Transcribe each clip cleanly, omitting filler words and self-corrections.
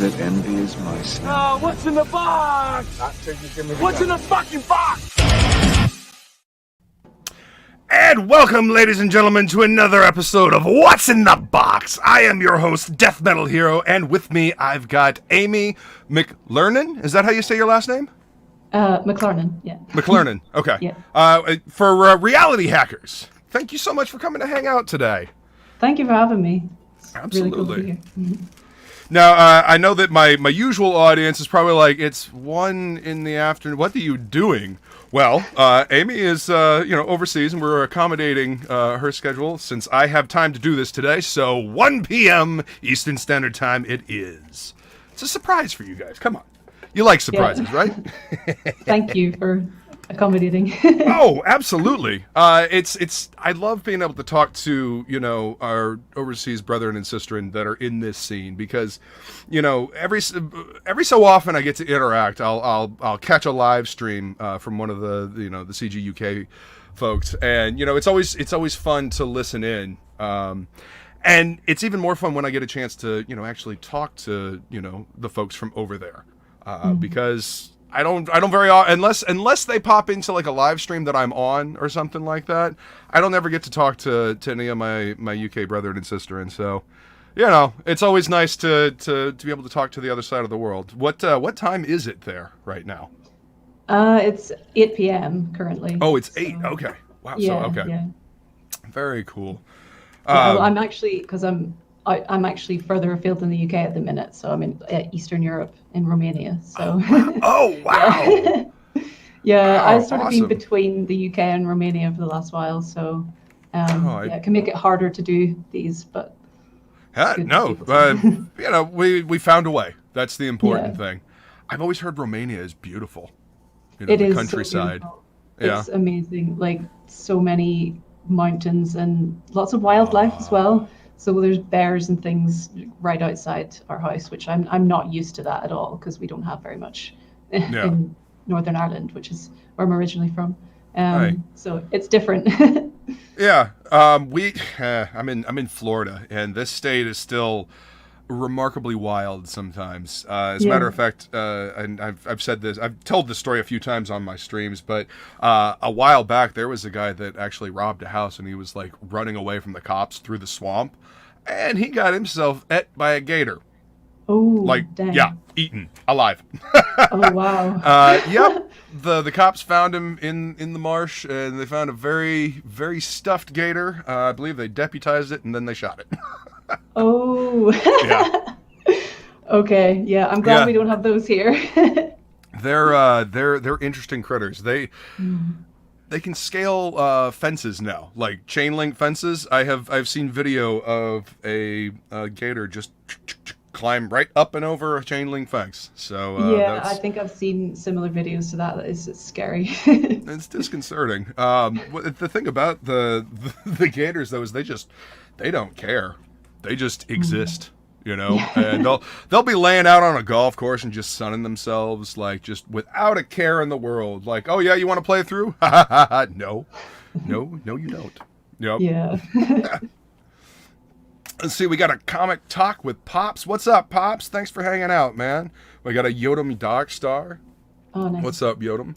that envy is my sin. Oh, what's in the box? What's in the fucking box? And welcome, ladies and gentlemen, to another episode of What's in the Box. I am your host, DeathMetalHero, and with me I've got Aimée McLernon. Is that how you say your last name? McLernon, yeah. McLernon, okay. Yeah. For Reality Hackers, thank you so much for coming to hang out today. Thank you for having me. It's Absolutely. really cool to be here. Mm-hmm. Now, I know that my usual audience is probably like, it's 1 in the afternoon. What are you doing? Well, Aimée is, overseas, and we're accommodating her schedule since I have time to do this today. So 1 p.m. Eastern Standard Time it is. It's a surprise for you guys. Come on. You like surprises, right? Thank you for accommodating. Oh, absolutely. I love being able to talk to, our overseas brethren and sistren that are in this scene because, every so often I get to interact. I'll catch a live stream from one of the CG UK folks, and it's always fun to listen in. And it's even more fun when I get a chance to, actually talk to, the folks from over there. Because I don't very often, unless they pop into like a live stream that I'm on or something like that, I don't ever get to talk to any of my UK brethren and sister, and so it's always nice to be able to talk to the other side of the world. What time is it there right now? It's 8 p.m. currently. Oh, it's 8. Okay. Wow. Yeah, okay. Yeah. Very cool. I'm actually I'm actually further afield in the UK at the minute, so I'm in Eastern Europe in Romania. So. Oh wow! Yeah, wow, I sort of awesome. been between the UK and Romania for the last while, so it can make it harder to do these, but. We found a way. That's the important thing. I've always heard Romania is beautiful. It the is countryside. So it's amazing. Like so many mountains and lots of wildlife as well. So there's bears and things right outside our house, which I'm not used to that at all because we don't have very much in Northern Ireland, which is where I'm originally from. Right. So it's different. Yeah. I'm in Florida, and this state is still remarkably wild sometimes. As a matter of fact, and I've said this, I've told this story a few times on my streams, but a while back there was a guy that actually robbed a house, and he was like running away from the cops through the swamp, and he got himself ate by a gator. Oh, dang. Yeah, eaten alive. Oh wow. Yep. The cops found him in the marsh, and they found a very, very stuffed gator. I believe they deputized it, and then they shot it. Oh. Yeah. Okay. Yeah, I'm glad we don't have those here. They're interesting critters. They can scale fences now, like chain link fences. I've seen video of a gator just climb right up and over a chain link fence. So I think I've seen similar videos to that. It's scary. It's disconcerting. The thing about the gators though is they don't care. They just exist, and they'll be laying out on a golf course and just sunning themselves, like just without a care in the world. Like, oh yeah, you want to play through? No, you don't. Yep. Yeah. Let's see, we got a comic talk with Pops. What's up, Pops? Thanks for hanging out, man. We got a Yodam Darkstar. Oh, nice. What's up, Yodam?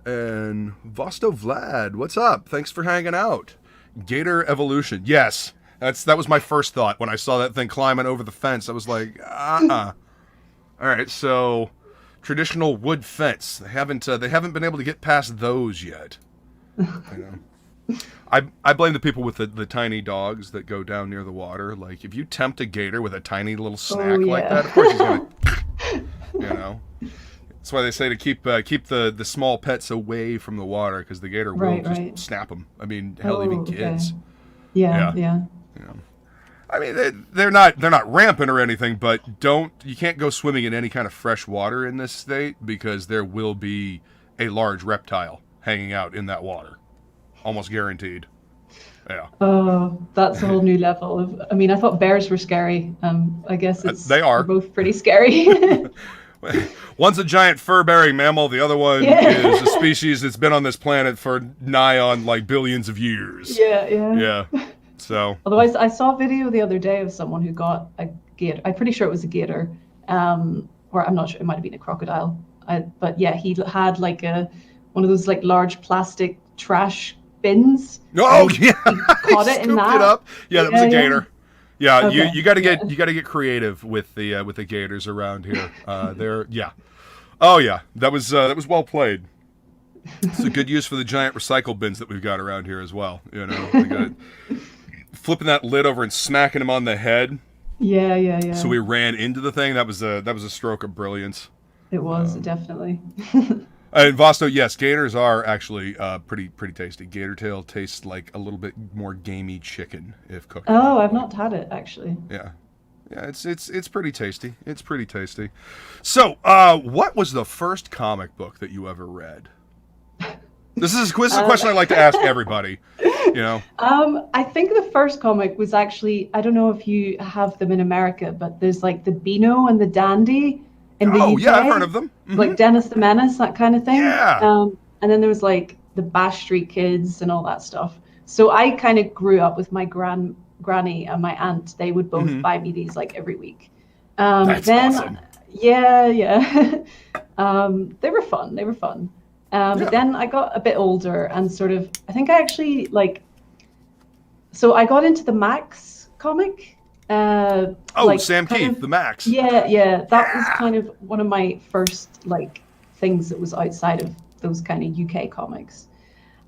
And Vosto Vlad, what's up? Thanks for hanging out. Gator Evolution. Yes, that was my first thought when I saw that thing climbing over the fence. I was like, All right, so traditional wood fence. They haven't been able to get past those yet. I blame the people with the tiny dogs that go down near the water. Like, if you tempt a gator with a tiny little snack like that, of course he's gonna, That's why they say to keep the small pets away from the water, because the gator will just snap them. I mean, hell, even kids. Okay. Yeah. I mean, they're not rampant or anything, but you can't go swimming in any kind of fresh water in this state, because there will be a large reptile hanging out in that water. Almost guaranteed. Yeah. Oh, that's a whole new level. I thought bears were scary. I guess they are. They're both pretty scary. One's a giant fur-bearing mammal. The other one is a species that's been on this planet for nigh on like billions of years. Yeah. So. Although I saw a video the other day of someone who got a gator. I'm pretty sure it was a gator, or I'm not sure, it might have been a crocodile. But yeah, he had like one of those like large plastic trash bins. Oh and yeah, he caught it in scooped that. it up. Yeah, that was a gator. Yeah, Okay. you got to get creative with the gators around here. They're Oh yeah, that was well played. It's a good use for the giant recycle bins that we've got around here as well. You know, we got flipping that lid over and smacking him on the head. Yeah. So we ran into the thing. That was a stroke of brilliance. It was definitely. And Vosto, yes, gators are actually pretty tasty. Gator tail tastes like a little bit more gamey chicken if cooked. Oh, I've not had it actually. Yeah, it's pretty tasty. It's pretty tasty. So, what was the first comic book that you ever read? This is a question I like to ask everybody. You know. I think the first comic was actually, I don't know if you have them in America, but there's like the Beano and the Dandy in the UK. Yeah, I've heard of them. Mm-hmm. Like Dennis the Menace, that kind of thing. Yeah. And then there was like the Bash Street Kids and all that stuff. So I kind of grew up with my granny and my aunt. They would both buy me these like every week. That's awesome. Yeah. They were fun. But then I got a bit older and sort of, I think I actually so I got into the Max comic. Sam Keith, the Max. Yeah. That was kind of one of my first like things that was outside of those kind of UK comics.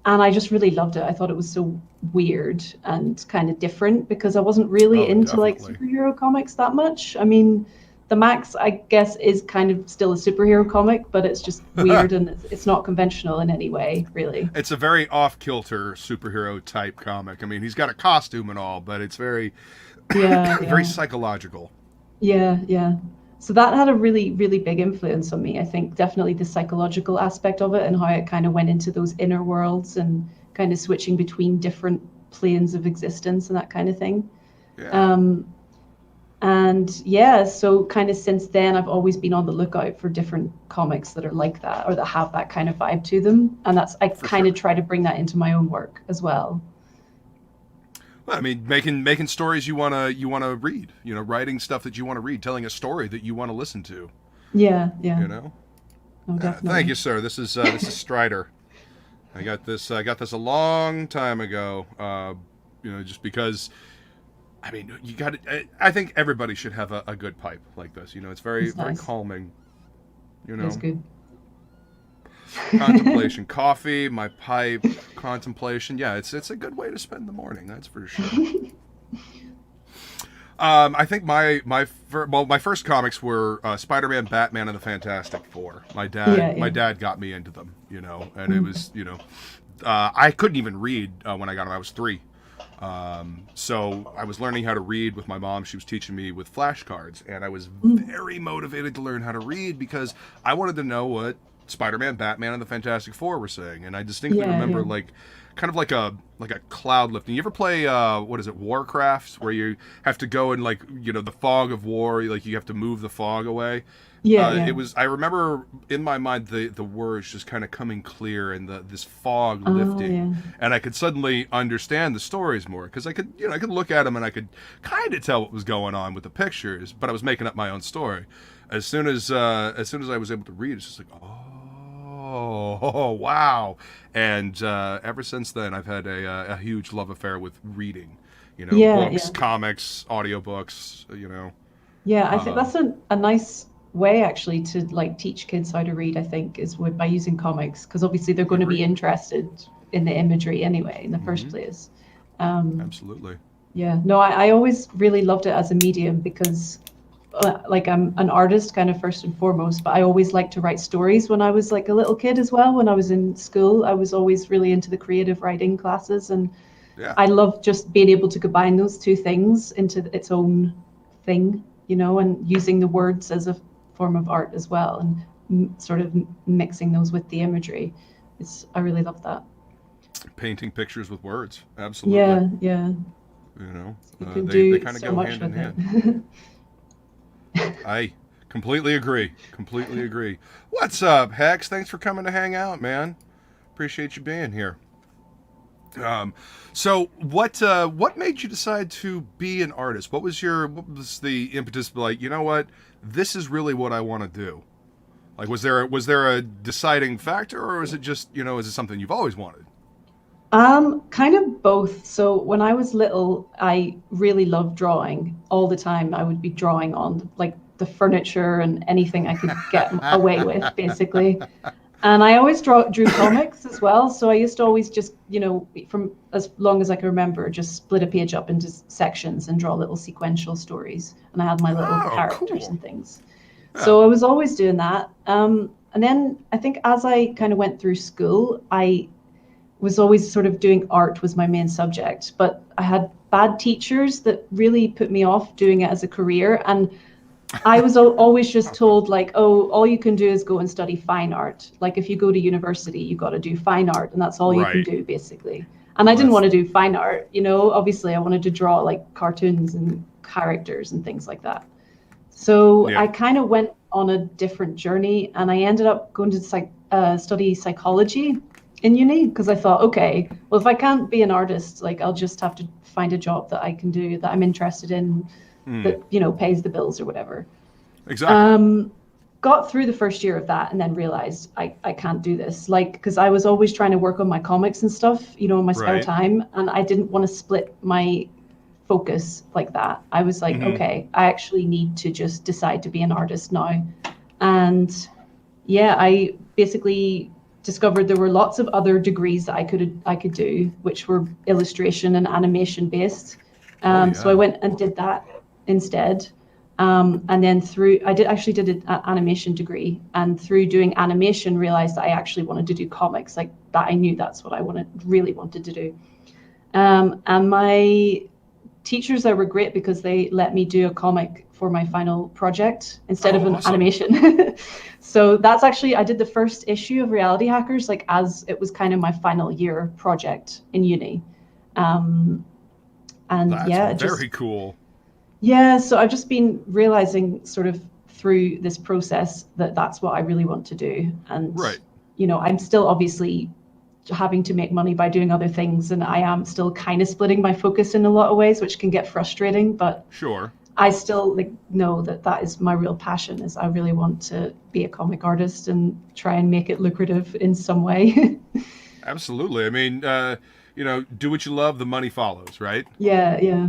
And I just really loved it. I thought it was so weird and kind of different because I wasn't really into like superhero comics that much. I mean, the Max, I guess, is kind of still a superhero comic, but it's just weird and it's not conventional in any way, really. It's a very off-kilter superhero type comic. I mean, he's got a costume and all, but it's very, very psychological. Yeah. So that had a really, really big influence on me. I think definitely the psychological aspect of it and how it kind of went into those inner worlds and kind of switching between different planes of existence and that kind of thing. Yeah. And yeah, so kind of since then, I've always been on the lookout for different comics that are like that or that have that kind of vibe to them. And I kind of try to bring that into my own work as well. Well, I mean, making stories you wanna read. You know, writing stuff that you want to read, telling a story that you want to listen to. Yeah. You know. Oh, definitely. Thank you, sir. This is Strider. I got this a long time ago. You know, just because. I mean, you got it. I think everybody should have a good pipe like this. You know, it's very calming. You know, it's good. Contemplation, coffee, my pipe, contemplation. Yeah, it's a good way to spend the morning. That's for sure. I think my first comics were Spider-Man, Batman, and the Fantastic Four. My dad got me into them. You know, and it was I couldn't even read when I got them. I was 3. So I was learning how to read with my mom. She was teaching me with flashcards, and I was very motivated to learn how to read because I wanted to know what Spider-Man, Batman, and the Fantastic Four were saying. And I distinctly remember like kind of like a cloud lifting. You ever play what is it, Warcraft, where you have to go in like the fog of war, like you have to move the fog away. It was. I remember in my mind the words just kind of coming clear and this fog lifting, and I could suddenly understand the stories more because I could look at them and I could kind of tell what was going on with the pictures, but I was making up my own story. As soon as I was able to read, it's just like oh wow, and ever since then I've had a huge love affair with reading. Books, comics, audiobooks. Yeah, I think that's a nice way actually to like teach kids how to read. I think is by using comics because obviously they're going to be interested in the imagery anyway in the first place. Absolutely. Yeah, no, I always really loved it as a medium because like I'm an artist kind of first and foremost, but I always liked to write stories when I was like a little kid as well. When I was in school, I was always really into the creative writing classes, and I love just being able to combine those two things into its own thing, and using the words as a form of art as well, and sort of mixing those with the imagery. I really love that. Painting pictures with words, absolutely. Yeah. They kind of go hand in hand. I completely agree. What's up, Hex? Thanks for coming to hang out, man. Appreciate you being here. So what made you decide to be an artist? What was the impetus? Like, you know what, this is really what I want to do. Like, was there a deciding factor, or is it just, is it something you've always wanted? Kind of both. So when I was little, I really loved drawing all the time. I would be drawing on like the furniture and anything I could get away with, basically. And I always drew comics as well. So I used to always just, from as long as I can remember, just split a page up into sections and draw little sequential stories. And I had my little characters cool. and things. Yeah. So I was always doing that. And then I think as I kind of went through school, I was always sort of doing art was my main subject. But I had bad teachers that really put me off doing it as a career. And I was always just told, like, oh, all you can do is go and study fine art. Like, if you go to university, you got to do fine art, and that's all you can do, basically. And I didn't want to do fine art, obviously I wanted to draw like cartoons and characters and things like that. So I kind of went on a different journey, and I ended up going to study psychology in uni, because I thought, okay, well, if I can't be an artist, like, I'll just have to find a job that I can do, that I'm interested in, that pays the bills or whatever. Exactly. Got through the first year of that, and then realized I can't do this, like, because I was always trying to work on my comics and stuff, in my spare time, and I didn't want to split my focus like that. I was like, okay, I actually need to just decide to be an artist now. And I basically discovered there were lots of other degrees that I could do, which were illustration and animation based. So I went and did that instead. And then I did an animation degree, and through doing animation realized that I actually wanted to do comics, like that. I knew that's what I really wanted to do. And my teachers there were great, because they let me do a comic for my final project instead of an animation. So that's actually, I did the first issue of Reality Hackers, like, as it was kind of my final year project in uni. And that's very cool. Yeah, so I've just been realizing sort of through this process that that's what I really want to do. And, I'm still obviously having to make money by doing other things, and I am still kind of splitting my focus in a lot of ways, which can get frustrating, but I still know that is my real passion. Is I really want to be a comic artist and try and make it lucrative in some way. Absolutely. I mean, do what you love, the money follows, right? Yeah.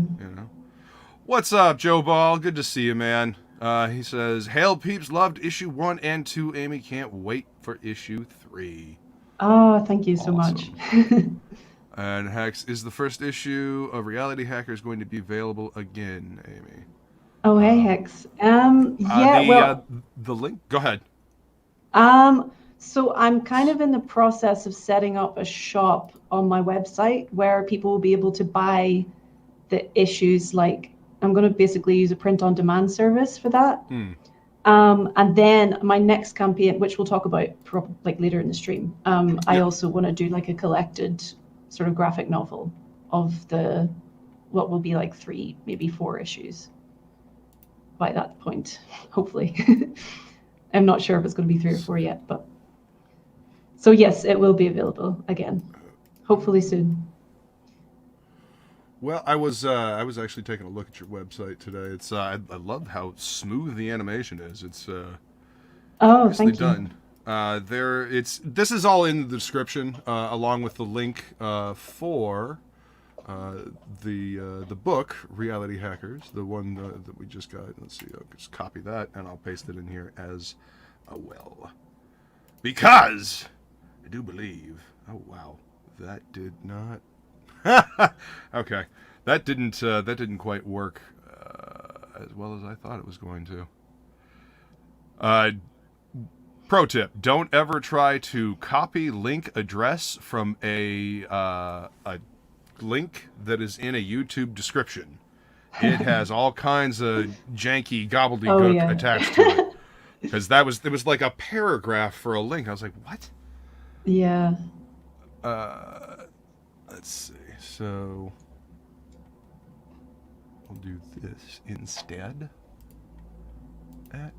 What's up, Joe Ball? Good to see you, man. He says, "Hail peeps, loved issue 1 and 2. Amy, can't wait for issue 3. Oh, thank you so much. And Hex, is the first issue of Reality Hackers going to be available again, Amy? Oh, hey, Hex. The link. Go ahead. So I'm kind of in the process of setting up a shop on my website where people will be able to buy the issues. Like, I'm going to basically use a print-on-demand service for that. And then my next campaign, which we'll talk about later in the stream, I also want to do like a collected sort of graphic novel of what will be like 3, maybe 4 issues by that point, hopefully. I'm not sure if it's going to be 3 or 4 yet, but so yes, it will be available again, hopefully soon. Well, I was actually taking a look at your website today. It's I love how smooth the animation is. It's nicely done. This is all in the description, along with the link for the book Reality Hackers, the one that we just got. Let's see, I'll just copy that and I'll paste it in here as well, because I do believe. Oh wow, that did not. Okay, that didn't quite work as well as I thought it was going to. Pro tip: don't ever try to copy link address from a link that is in a YouTube description. It has all kinds of janky gobbledygook attached to it. Because it was like a paragraph for a link. I was like, what? Yeah. Let's see. So we'll do this instead. And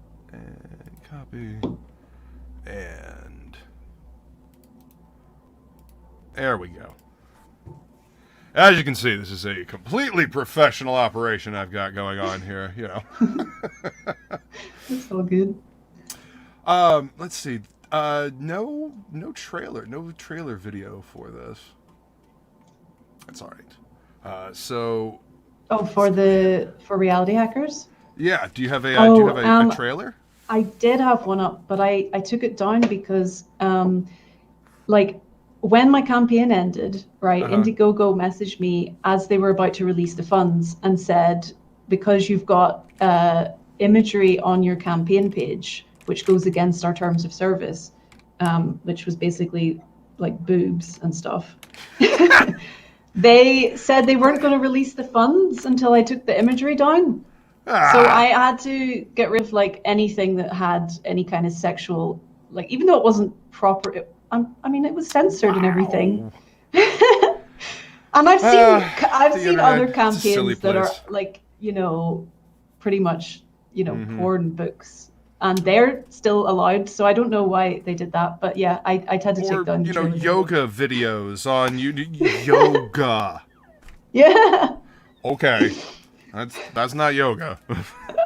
copy. And there we go. As you can see, this is a completely professional operation I've got going on here, you know. It's all good. Let's see. No trailer video for this. That's all right. So. Oh, for Reality Hackers? Yeah. Do you have a trailer? I did have one up, but I took it down because, like, when my campaign ended, right, Indiegogo messaged me as they were about to release the funds and said, because you've got imagery on your campaign page, which goes against our terms of service, which was basically like boobs and stuff. They said they weren't going to release the funds until I took the imagery down. So I had to get rid of like anything that had any kind of sexual, like, even though it wasn't proper, I mean, it was censored and everything. And I've seen other campaigns that are like, you know, pretty much, you know, porn books, and they're still allowed. So I don't know why they did that, but yeah, I had to take down. You know, yoga videos on yoga. Yeah. Okay, that's not yoga,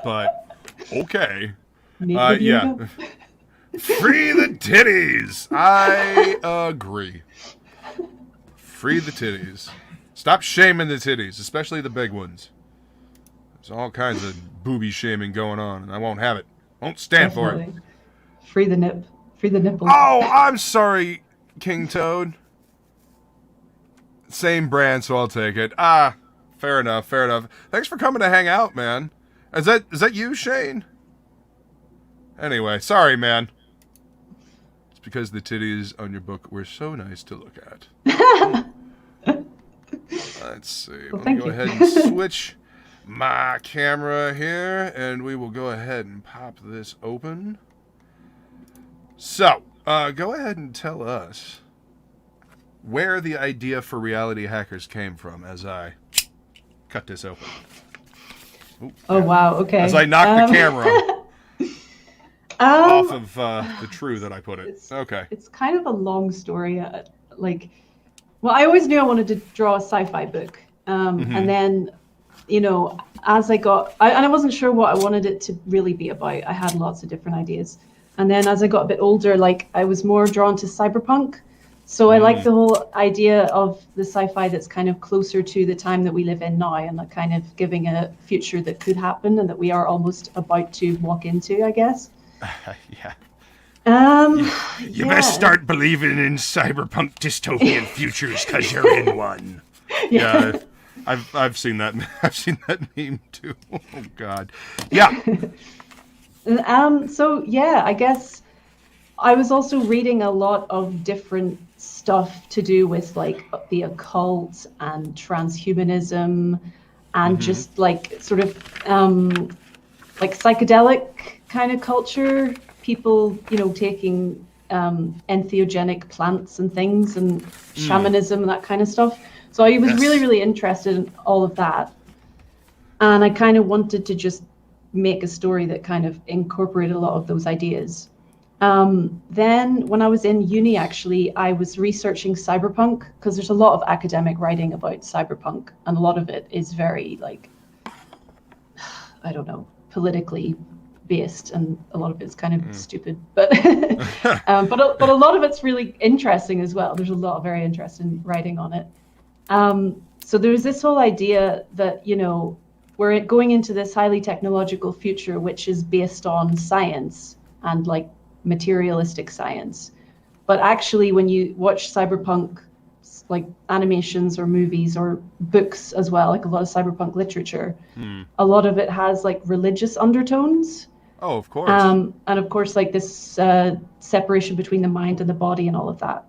but okay. Yeah. Free the titties. I agree. Free the titties. Stop shaming the titties, especially the big ones. There's all kinds of booby shaming going on, and I won't have it. Won't stand for it. Free the nip. Free the nipple. Oh, I'm sorry, King Toad. Same brand, so I'll take it. Fair enough. Fair enough. Thanks for coming to hang out, man. Is that you, Shane? Anyway, sorry, man. It's because the titties on your book were so nice to look at. Let's see. Well, Let me go ahead and switch my camera here, and we will go ahead and pop this open. So, go ahead and tell us where the idea for Reality Hackers came from as I cut this open. Ooh, oh, wow. Okay. As I knock the camera off of the true that I put it. Okay. It's kind of a long story. Well, I always knew I wanted to draw a sci-fi book. And then, you know, as I wasn't sure what I wanted it to really be about. I had lots of different ideas. And then as I got a bit older, like, I was more drawn to cyberpunk. So I like the whole idea of the sci-fi that's kind of closer to the time that we live in now, and kind of giving a future that could happen and that we are almost about to walk into, I guess. Yeah. You best start believing in cyberpunk dystopian futures because you're in one. Yeah. I've seen that. I've seen that meme too. Oh God. Yeah. So yeah, I guess I was also reading a lot of different stuff to do with like the occult and transhumanism and just like sort of like psychedelic kind of culture. People, you know, taking entheogenic plants and things and shamanism and that kind of stuff. So I was really, really interested in all of that. And I kind of wanted to just make a story that kind of incorporated a lot of those ideas. Then when I was in uni, actually, I was researching cyberpunk because there's a lot of academic writing about cyberpunk. And a lot of it is very, like, I don't know, politically based, and a lot of it's kind of stupid, but but a lot of it's really interesting as well. There's a lot of very interesting writing on it. So there's this whole idea that, you know, we're going into this highly technological future, which is based on science and like materialistic science. But actually, when you watch cyberpunk, like animations or movies or books as well, like a lot of cyberpunk literature, a lot of it has like religious undertones. Oh, of course. And of course, like this separation between the mind and the body and all of that.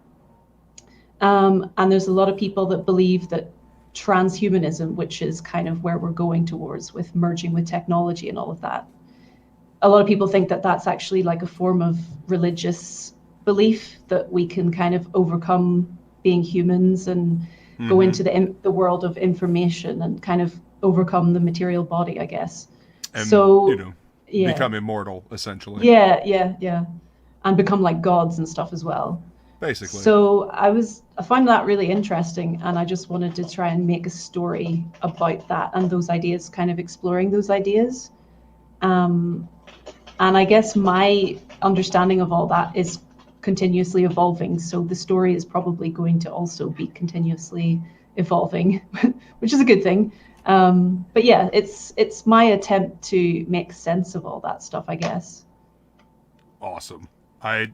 And there's a lot of people that believe that transhumanism, which is kind of where we're going towards with merging with technology and all of that. A lot of people think that that's actually like a form of religious belief, that we can kind of overcome being humans and go into the world of information and kind of overcome the material body, I guess. And, so, you know, become immortal, essentially. Yeah. And become like gods and stuff as well. basically. So I find that really interesting, and I just wanted to try and make a story about that and those ideas, kind of exploring those ideas. And I guess my understanding of all that is continuously evolving. So the story is probably going to also be continuously evolving, which is a good thing. But yeah, it's my attempt to make sense of all that stuff, I guess. Awesome. I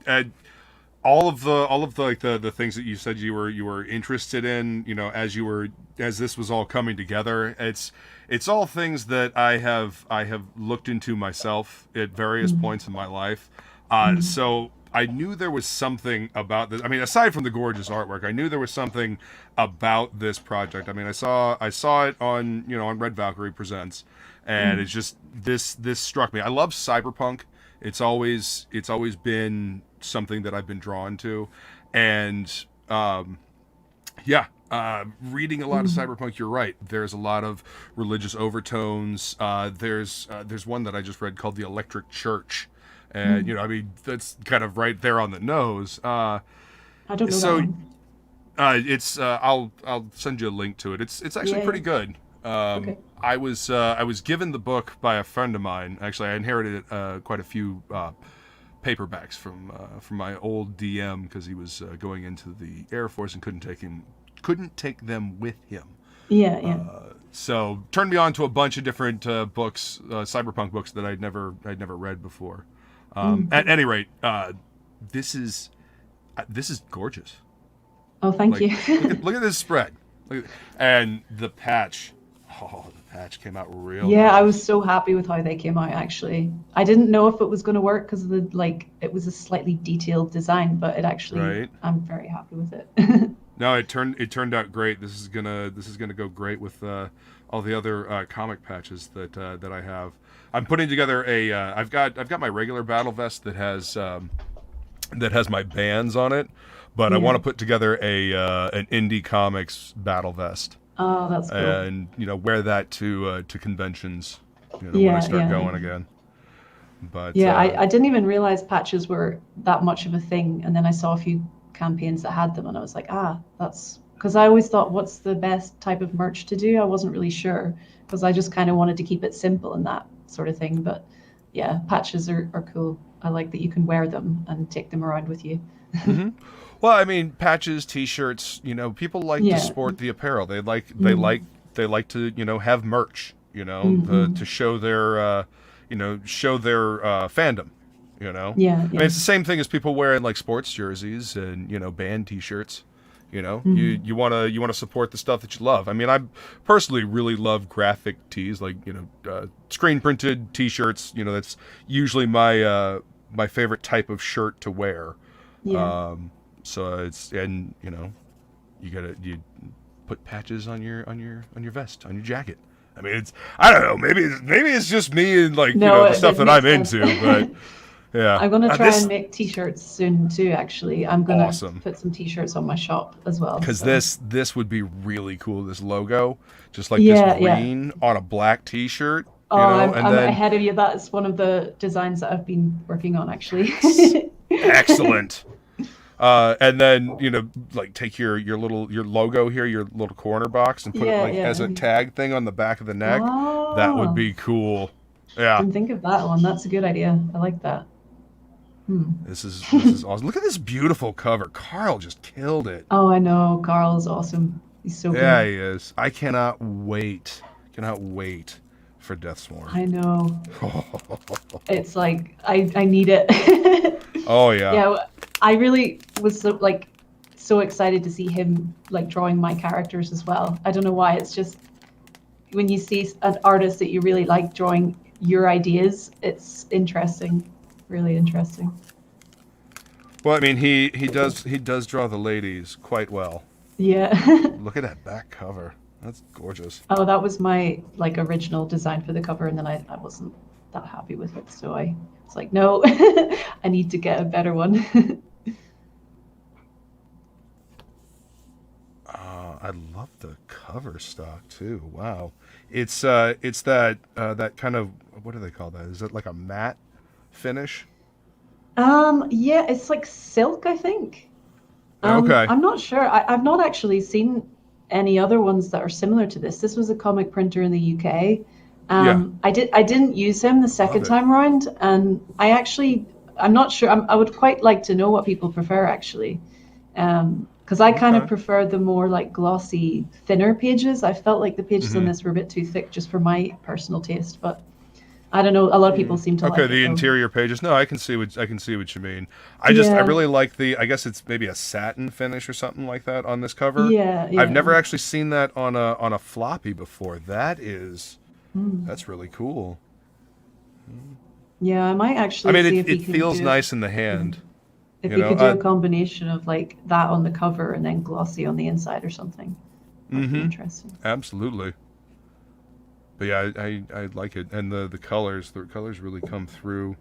all of the like the things that you said you were interested in, as this was all coming together, it's all things that I have looked into myself at various points in my life. So I knew there was something about this. I mean, aside from the gorgeous artwork, I knew there was something about this project. I mean, I saw it on on Red Valkyrie Presents, and it's just this struck me. I love cyberpunk. It's always been something that I've been drawn to, and reading a lot of cyberpunk, you're right. There's a lot of religious overtones. There's one that I just read called The Electric Church, and I mean, that's kind of right there on the nose. I don't know that one. It's I'll send you a link to it. It's actually pretty good. Okay. I was given the book by a friend of mine. Actually, I inherited quite a few paperbacks from my old DM because he was going into the Air Force and couldn't take them with him. Yeah. So turned me on to a bunch of different books, cyberpunk books that I'd never read before. At any rate, this is gorgeous. Oh, thank you. Look at this spread, and the patch. Oh, the patch came out real. Yeah, nice. I was so happy with how they came out, actually. I didn't know if it was going to work because it was a slightly detailed design, but it actually, right. I'm very happy with it. No, it turned out great. This is gonna go great with all the other comic patches that I have. I'm putting together I've got my regular battle vest that has my bands on it, but I want to put together an Indie Comics battle vest. Oh, that's cool. And wear that to conventions when I start going again. But I didn't even realize patches were that much of a thing, and then I saw a few campaigns that had them, and I was like, that's because I always thought, what's the best type of merch to do? I wasn't really sure because I just kind of wanted to keep it simple and that sort of thing. But yeah, patches are cool. I like that you can wear them and take them around with you. Mm-hmm. Well, I mean, patches, T-shirts. People like to sport the apparel. They like to have merch. To show their fandom. Yeah. I mean, it's the same thing as people wearing like sports jerseys and band T-shirts. You want to support the stuff that you love. I mean, I personally really love graphic tees, like screen printed T-shirts. That's usually my favorite type of shirt to wear. Yeah. So you put patches on your vest, on your jacket. I mean, I don't know, maybe it's just me and the stuff that I'm into, but yeah. I'm gonna try and make T-shirts soon too. Actually, I'm gonna awesome. put some T-shirts on my shop as well. Because this would be really cool. This logo, just like this green on a black T-shirt. I'm ahead of you. That's one of the designs that I've been working on, actually. Excellent. And then take your logo here, your little corner box, and put it as a tag thing on the back of the neck. Oh. That would be cool. Yeah. I didn't think of that one. That's a good idea. I like that. This is awesome. Look at this beautiful cover. Carl just killed it. Oh, I know. Carl is awesome. He's so good. Yeah, he is. I cannot wait for Deathswarm. I know. It's like I need it. Oh yeah. Yeah, I really was so excited to see him drawing my characters as well. I don't know why. It's just when you see an artist that you really like drawing your ideas, it's interesting. Really interesting. Well, I mean, he does draw the ladies quite well. Yeah. Look at that back cover. That's gorgeous. Oh, that was my original design for the cover, and then I wasn't that happy with it, so I was like, no, I need to get a better one. I love the cover stock too. Wow, it's that kind of, what do they call that? Is it like a matte finish? Yeah, it's like silk, I think. Okay. I'm not sure. I've not actually seen any other ones that are similar to this. This was a comic printer in the UK. Yeah. I didn't use him the second time round, and I'm not sure. I would quite like to know what people prefer actually, because I kind of Okay. prefer the more like glossy, thinner pages. I felt like the pages on Hmm. this were a bit too thick just for my personal taste, but I don't know. A lot of people seem to Okay, like it the though. interior pages. No, I can see what you mean. I Yeah, really like the. I guess it's maybe a satin finish or something like that on this cover. yeah, I've yeah. never actually seen that on a floppy before. Mm. That's really cool. Yeah, I might I actually mean, see if we it can feels do nice in the hand. if You we know. could do a combination of like that on the cover and then glossy on the inside or something. That'd be Mm-hmm. interesting. Absolutely. But yeah, I like it, and the colors really come through.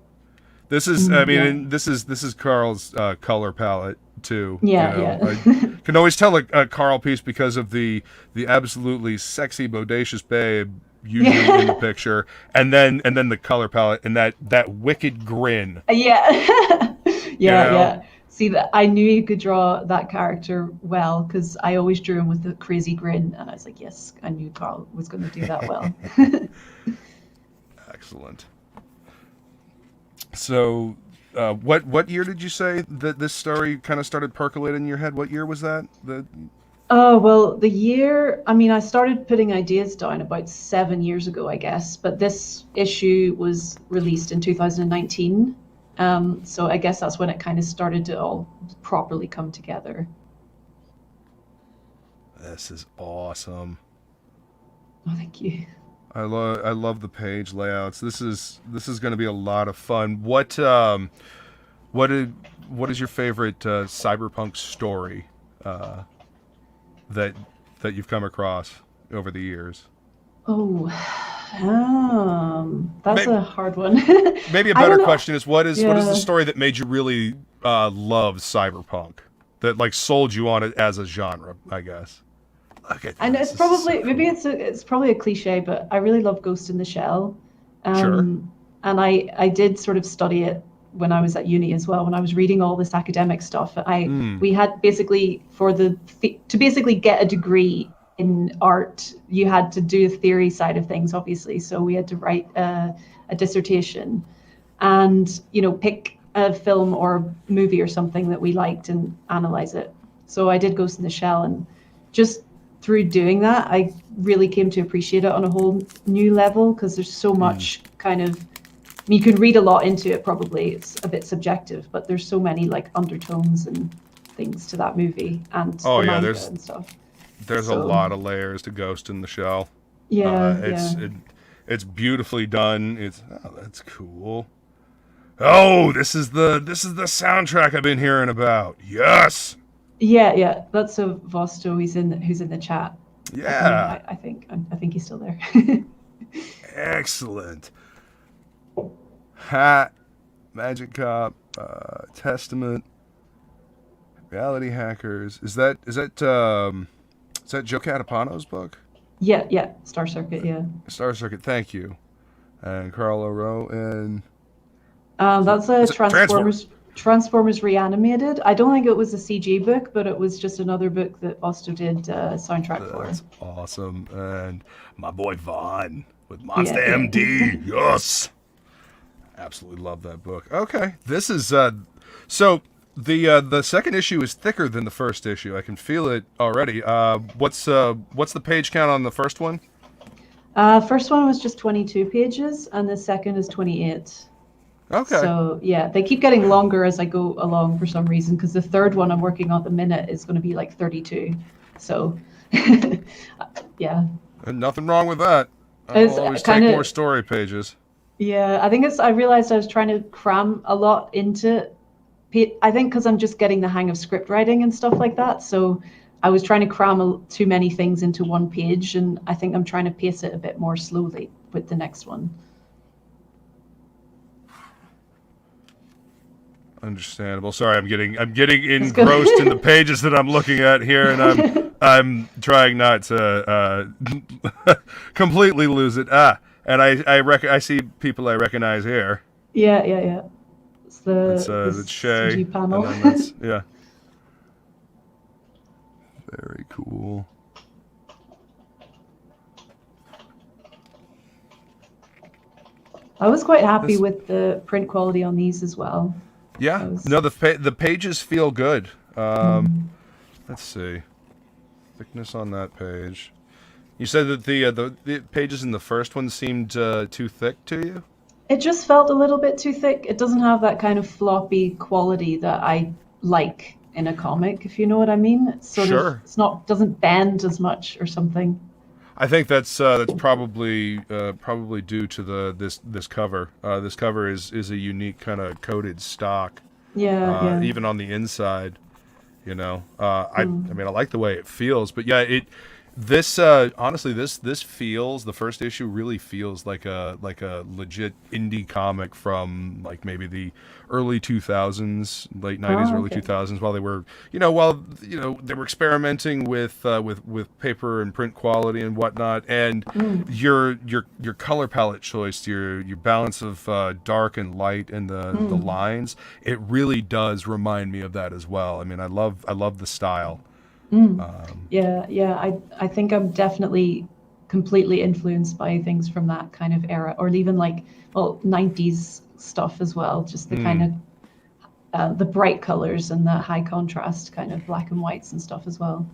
This is, I Yeah, mean, this is Carl's color palette too. You yeah, know, I yeah. can always tell a Carl piece because of the absolutely sexy, bodacious babe usually in the Yeah. picture, and then the color palette and that wicked grin. Yeah. You Yeah, know, yeah. See that I knew you could draw that character well because I always drew him with the crazy grin, and I was like, yes, I knew Carl was going to do that well. excellent. So, what year did you say that this story kind of started percolating in your head? What year was that? Oh, well, the year, I mean, I started putting ideas down about 7 years ago, I guess, but this issue was released in 2019. So I guess that's when it kind of started to all properly come together. This is awesome. Oh, thank you. I love the page layouts. This is going to be a lot of fun. What is what is your favorite cyberpunk story uh, that that you've come across over the years? Oh, that's Maybe, a hard one. maybe a I better don't know. question is what is the Yeah. story that made you really love cyberpunk, that like sold you on it as a genre? I guess. Look at And this. it's This is so probably maybe cool. it's probably a cliche, but I really love Ghost in the Shell, Sure. and I did sort of study it when I was at uni as well. When I was reading all this academic stuff, I Mm. we had basically to basically get a degree in art, you had to do the theory side of things, obviously. So we had to write a dissertation, and pick a film or movie or something that we liked and analyze it. So I did Ghost in the Shell, and just through doing that, I really came to appreciate it on a whole new level because there's so Mm. much kind of. I mean, you can read a lot into it. Probably it's a bit subjective, but there's so many like undertones and things to that movie and Oh the yeah, manga and stuff. there's a So lot of layers to Ghost in the Shell. yeah, It's yeah, it's beautifully done. It's that's cool. Oh, this is the soundtrack I've been hearing about. Yes. yeah, yeah. That's a Vosto. Who's in the chat at the minute. Yeah. I think he's still there. Excellent. Hat, Magic Cop, Testament, Reality Hackers. Is that Joe Catapano's book? Yeah, yeah. Star Circuit. Yeah. Star Circuit. Thank you. And Carl O'Rowe and That's a is it Transformers? Transformers Reanimated. I don't think it was a CG book, but it was just another book that Vosto did soundtrack for. That's awesome. And my boy Vaughn with Yeah, Monster yeah. MD. Yes. Absolutely love that book. Okay. This is the second issue is thicker than the first issue. I can feel it already. What's the page count on the first one? First one was just 22 pages, and the second is 28. Okay. So yeah, they keep getting longer as I go along for some reason, because the third one I'm working on at the minute is going to be like 32. So yeah, And nothing wrong with that. I'll it's always kind take more of story pages. yeah. I think I realized I was trying to cram a lot into. I think because I'm just getting the hang of script writing and stuff like that. So I was trying to cram too many things into one page, and I think I'm trying to pace it a bit more slowly with the next one. Understandable. Sorry, I'm getting It's good. engrossed in the pages that I'm looking at here, and I'm trying not to completely lose it. And I see people I recognize here. Yeah, yeah, yeah. It's That's the Shay, CG and panel. then that's yeah. Very cool. I was quite happy with the print quality on these as well. Yeah, no, the pages feel good. Let's see, thickness on that page. You said that the pages in the first one seemed too thick to you? It just felt a little bit too thick. It doesn't have that kind of floppy quality that I like in a comic, if you know what I mean. It's sort of, it's not, doesn't bend as much or something. I think that's probably due to this cover. This cover is a unique kind of coated stock. Yeah. Even on the inside, you know. I mean, I like the way it feels, but yeah, this honestly, this feels, the first issue really feels like a legit indie comic from like maybe the early 2000s, late 90s, early 2000s, while they were, they were experimenting with paper and print quality and whatnot, and your color palette choice, your balance of dark and light and the lines, it really does remind me of that as well. I mean, I love the style. I think I'm definitely completely influenced by things from that kind of era, or even like 90s stuff as well, just the kind of the bright colors and the high contrast kind of black and whites and stuff as well.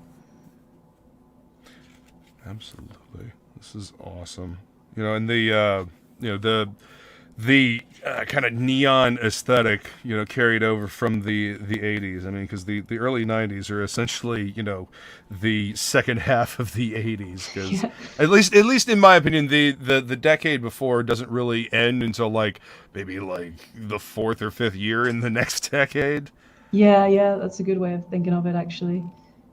Absolutely, this is awesome. And the kind of neon aesthetic, carried over from the 80s. I mean, because the early 90s are essentially, the second half of the 80s. Because at least in my opinion, the decade before doesn't really end until maybe the fourth or fifth year in the next decade. Yeah, that's a good way of thinking of it, actually.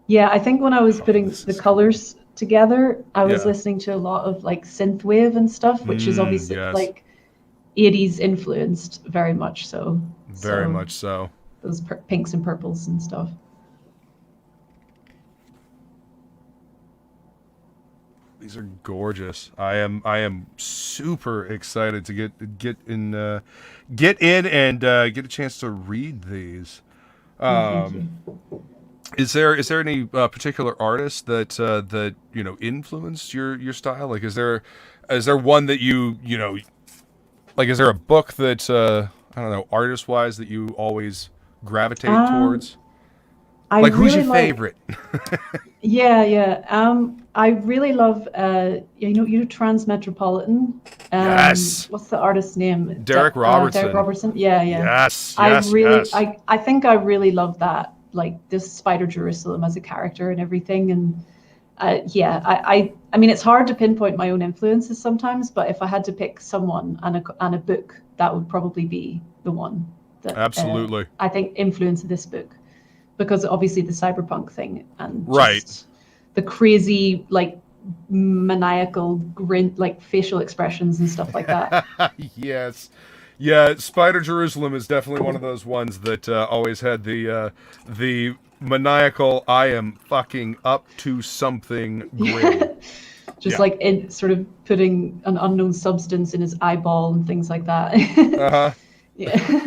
Yeah, I think when I was putting the colors together, I was listening to a lot of synthwave and stuff, which is obviously 80s influenced very much so. Very much so. Those pinks and purples and stuff. These are gorgeous. I am super excited to get in and get a chance to read these. Is there any particular artist that influenced your style? Is there one that you is there a book that I don't know, artist wise, that you always gravitate towards? Who's your favorite? I really love Transmetropolitan. Yes. What's the artist's name? Derek Robertson. Derek Robertson. Yeah. Yes. I think I really love that. This Spider Jerusalem as a character and everything, and I mean, it's hard to pinpoint my own influences sometimes, but if I had to pick someone and a book, that would probably be the one that absolutely I think influenced this book, because obviously the cyberpunk thing and just the crazy maniacal grin, facial expressions and stuff like that. Yes. Yeah, Spider Jerusalem is definitely one of those ones that always had the maniacal, I am fucking up to something grin. Just in sort of putting an unknown substance in his eyeball and things like that. Yeah.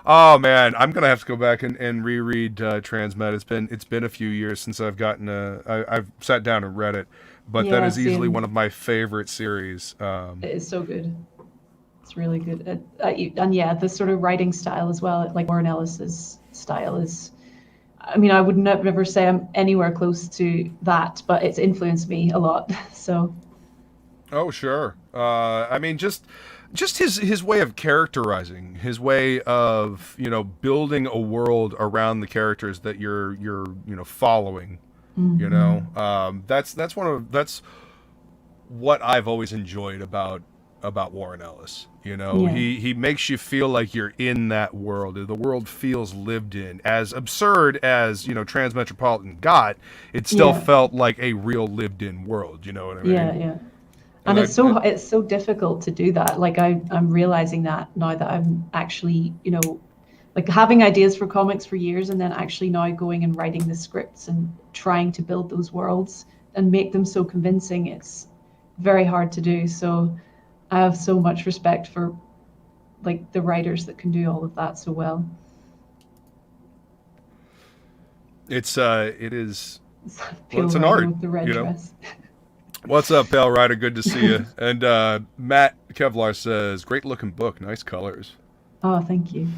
Oh man, I'm gonna have to go back and reread Transmet. It's been a few years since I've gotten I've sat down and read it, but that is easily one of my favorite series. It is so good. It's really good. And the sort of writing style as well, Warren Ellis's style is, I mean, I would never say I'm anywhere close to that, but it's influenced me a lot. So. Oh, sure. I mean, just his way of characterizing, his way of, building a world around the characters that you're following. Mm-hmm. That's what I've always enjoyed about Warren Ellis. He makes you feel like you're in that world. The world feels lived in. As absurd as Transmetropolitan got, it still felt like a real lived in world. You know what I mean? Yeah. And it's so difficult to do that. I'm realizing that now that I'm actually having ideas for comics for years, and then actually now going and writing the scripts and trying to build those worlds and make them so convincing. It's very hard to do. So I have so much respect for the writers that can do all of that so well. it is. Pale Well, it's an Rider art, with the red you know. dress. What's up, Pale Rider? Good to see you. And Matt Kevlar says, great looking book, nice colors. Oh, thank you.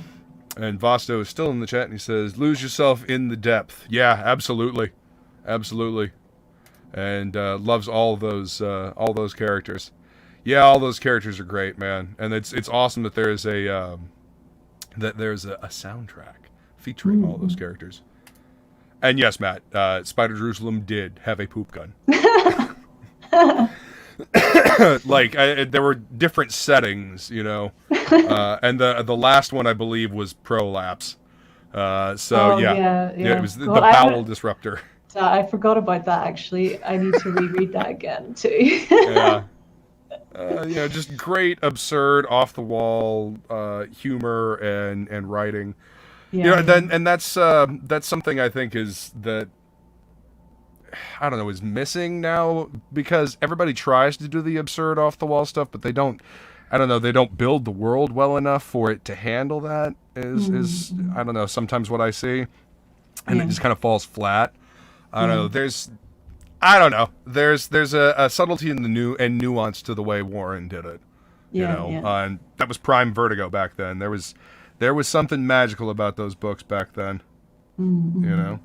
And Vosto is still in the chat, and he says, lose yourself in the depth. Yeah, absolutely. Absolutely. And loves all those characters. Yeah, all those characters are great, man. And it's awesome that there's a soundtrack featuring all those characters. And yes, Matt, Spider Jerusalem did have a poop gun. Like there were different settings, you know, and the last one I believe was prolapse. Yeah, it was the bowel disruptor. I forgot about that actually. I need to reread that again too. Yeah. Just great, absurd, off the wall humor and writing. Yeah, that's something I think is missing now, because everybody tries to do the absurd, off the wall stuff, but they don't build the world well enough for it to handle that. Is I don't know, sometimes what I see, and it just kind of falls flat. I don't know. There's a subtlety in the new and nuance to the way Warren did it. And that was prime Vertigo back then. There was something magical about those books back then. You know.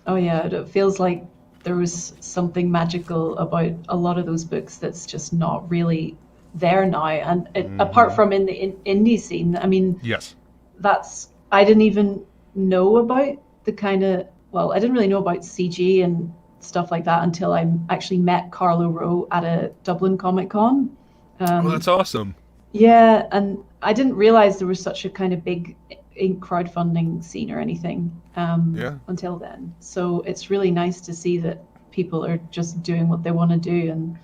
Oh yeah, it feels like there was something magical about a lot of those books that's just not really there now. And apart from in the indie scene, I mean, yes, I didn't even know about the kind of, well, I didn't really know about CG and stuff like that until I actually met Carlo Rowe at a Dublin Comic Con. That's awesome. Yeah, and I didn't realize there was such a kind of big crowdfunding scene or anything until then. So it's really nice to see that people are just doing what they want to do and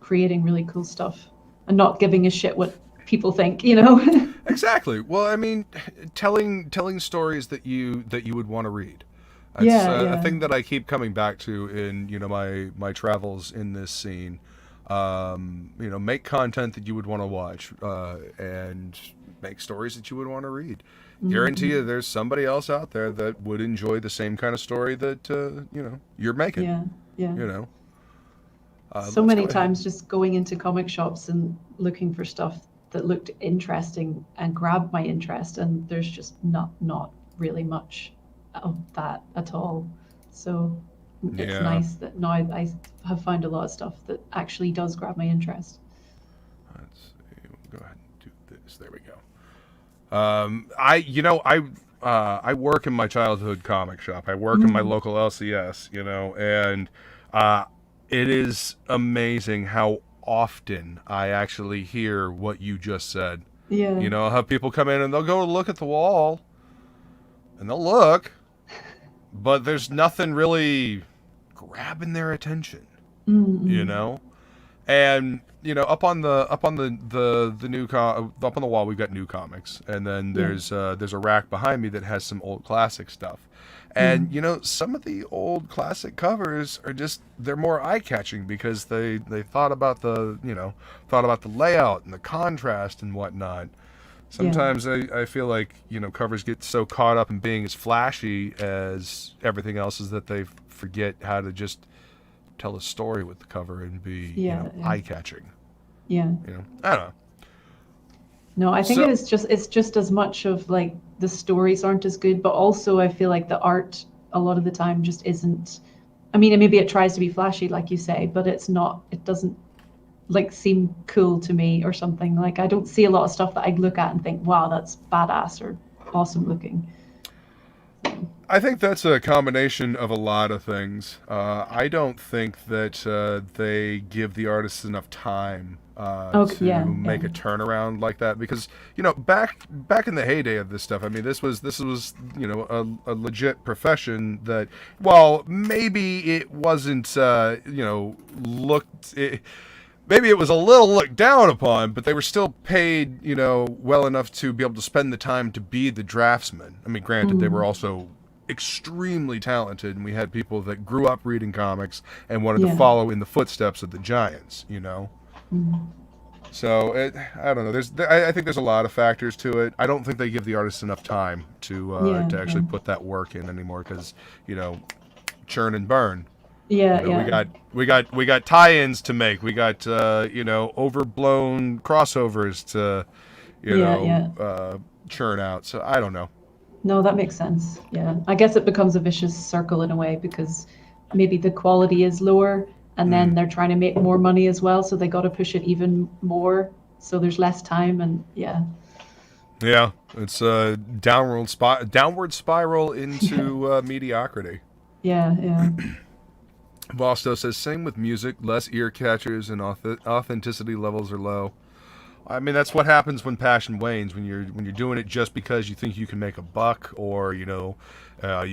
creating really cool stuff and not giving a shit what people think, you know. Exactly. Well, I mean, telling stories that you would want to read. That's a thing that I keep coming back to in my travels in this scene. Make content that you would want to watch, and make stories that you would want to read. Guarantee you there's somebody else out there that would enjoy the same kind of story that you're making. So many times just going into comic shops and looking for stuff that looked interesting and grabbed my interest, and there's just not really much of that at all. So it's nice that now I have found a lot of stuff that actually does grab my interest. Let's see. We'll go ahead and do this. There we go. I work in my childhood comic shop. I work in my local LCS, and it is amazing how often I actually hear what you just said. Yeah. I'll have people come in and they'll go look at the wall, and they'll look, but there's nothing really grabbing their attention. And up on the wall we've got new comics, and then there's a rack behind me that has some old classic stuff. And some of the old classic covers are they're more eye-catching because they thought about the layout and the contrast and whatnot. Sometimes I feel like covers get so caught up in being as flashy as everything else is that they forget how to just tell a story with the cover and be eye-catching. I don't know. No, I think it's just as much of like the stories aren't as good, but also I feel like the art a lot of the time just isn't. I mean, maybe it tries to be flashy, like you say, but it's not. It doesn't like seem cool to me or something. Like I don't see a lot of stuff that I look at and think, wow, that's badass or awesome looking. I think that's a combination of a lot of things. I don't think that they give the artists enough time to make a turnaround like that, because back in the heyday of this stuff, I mean, this was a legit profession that, while maybe it wasn't maybe it was a little looked down upon, but they were still paid well enough to be able to spend the time to be the draftsman. I mean, granted, they were also extremely talented, and we had people that grew up reading comics and wanted to follow in the footsteps of the giants. So I don't know. I think there's a lot of factors to it. I don't think they give the artists enough time to actually put that work in anymore because churn and burn. Yeah, We got tie-ins to make. We got overblown crossovers to churn out. So I don't know. No, that makes sense. Yeah. I guess it becomes a vicious circle in a way because maybe the quality is lower and then they're trying to make more money as well, so they got to push it even more, so there's less time. And yeah, it's a downward spiral into mediocrity. Yeah. Vosto says same with music, less ear catchers and authenticity levels are low. I mean, that's what happens when passion wanes, when you're doing it just because you think you can make a buck, or you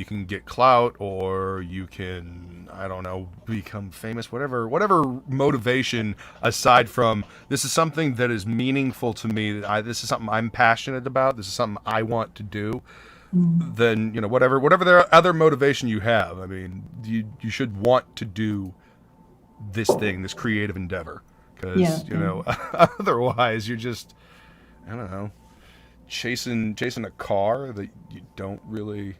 can get clout, or you can, I don't know, become famous, whatever motivation aside from this is something that is meaningful to me, this is something I'm passionate about, this is something I want to do. Then whatever the other motivation you have, I mean, you should want to do this thing, this creative endeavor. Because otherwise you're just, I don't know, chasing a car that you don't really.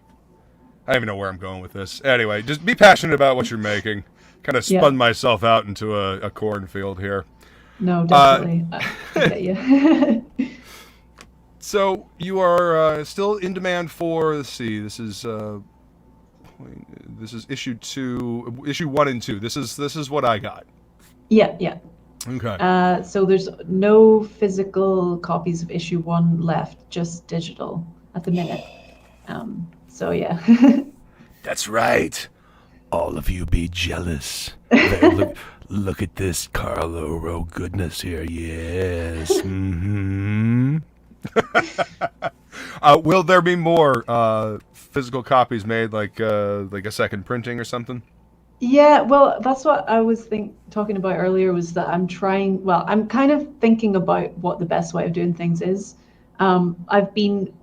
I don't even know where I'm going with this. Anyway, just be passionate about what you're making. Kind of spun myself out into a cornfield here. No, definitely. I get you. So you are still in demand for. Let's see. This is issue 1 and 2. This is what I got. Yeah. Okay. So there's no physical copies of issue 1 left, just digital at the minute. So yeah. That's right. All of you be jealous. Look at this Carlo goodness here. Yes. Mm-hmm. Will there be more physical copies made, like a second printing or something? Yeah, well, that's what I was talking about earlier, was that I'm kind of thinking about what the best way of doing things is. I've been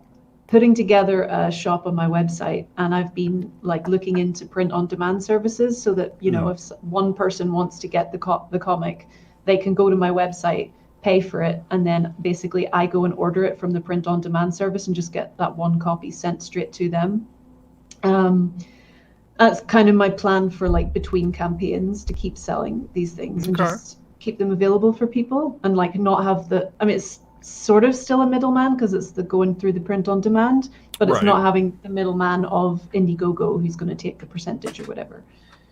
putting together a shop on my website, and I've been looking into print on demand services so that, if one person wants to get the comic, they can go to my website, pay for it, and then basically I go and order it from the print on demand service and just get that one copy sent straight to them. That's kind of my plan for between campaigns, to keep selling these things and just keep them available for people, and not have it's sort of still a middleman because it's the going through the print on demand, but it's not having the middleman of Indiegogo who's going to take a percentage or whatever.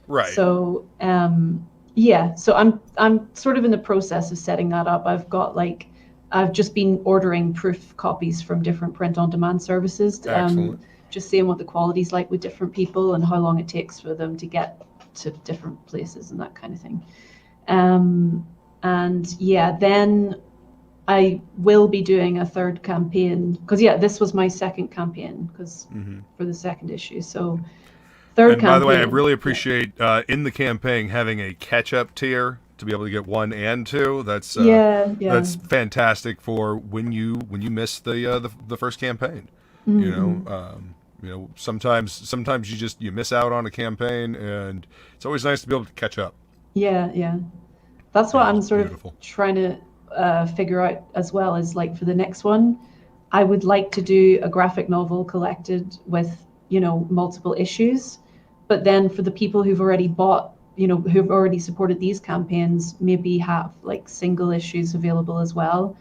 Right. So so I'm sort of in the process of setting that up. I've just been ordering proof copies from different print on demand services. Excellent. Just seeing what the quality's like with different people and how long it takes for them to get to different places and that kind of thing. Then I will be doing a third campaign because this was my second campaign for the second issue. So third campaign. By the way, I really appreciate in the campaign having a catch-up tier to be able to get 1 and 2. That's that's fantastic for when you miss the first campaign. Sometimes you miss out on a campaign, and it's always nice to be able to catch up. Yeah. That's what I'm sort of trying to figure out as well, is for the next one, I would like to do a graphic novel collected with, multiple issues. But then for the people who've already bought, who've already supported these campaigns, maybe have single issues available as well.